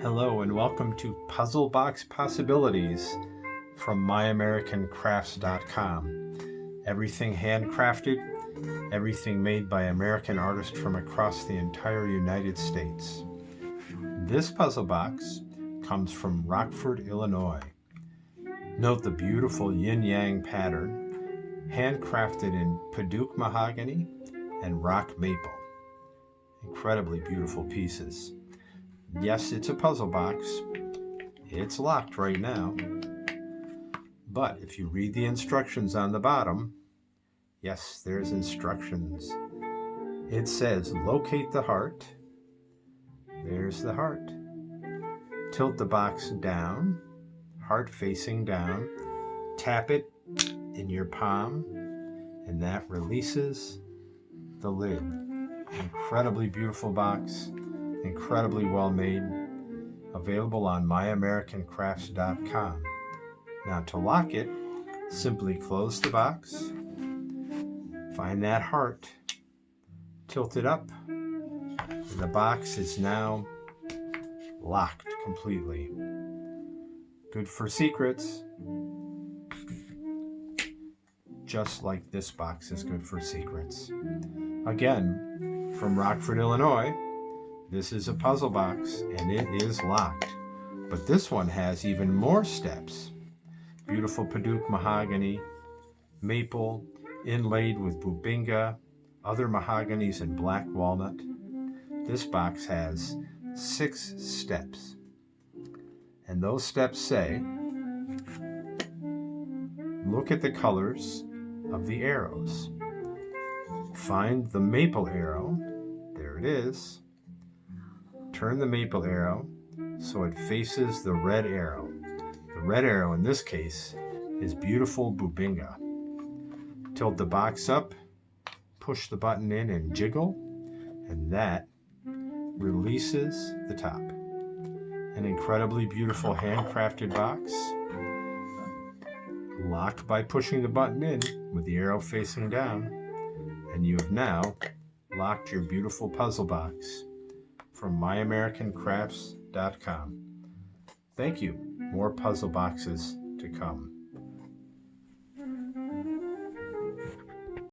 Hello and welcome to Puzzle Box Possibilities from MyAmericanCrafts.com. Everything handcrafted, everything made by American artists from across the entire United States. This puzzle box comes from Rockford, Illinois. Note the beautiful yin-yang pattern, handcrafted in Padauk mahogany and rock maple. Incredibly beautiful pieces. Yes, it's a puzzle box. It's locked right now. But if you read the instructions on the bottom, yes, there's instructions. It says locate the heart. There's the heart. Tilt the box down, heart facing down. Tap it in your palm, and that releases the lid. Incredibly beautiful box. Incredibly well made, available on myamericancrafts.com. Now to lock it, simply close the box, find that heart, tilt it up, and the box is now locked completely. Good for secrets, just like this box is good for secrets. Again, from Rockford, Illinois, this is a puzzle box, and it is locked. But this one has even more steps. Beautiful Padauk mahogany, maple, inlaid with bubinga, other mahoganies, and black walnut. This box has 6 steps. And those steps say, look at the colors of the arrows. Find the maple arrow. There it is. Turn the maple arrow so it faces the red arrow. The red arrow in this case is beautiful bubinga. Tilt the box up, push the button in and jiggle, and that releases the top. An incredibly beautiful handcrafted box, locked by pushing the button in with the arrow facing down, and you have now locked your beautiful puzzle box from myamericancrafts.com. Thank you. More puzzle boxes to come.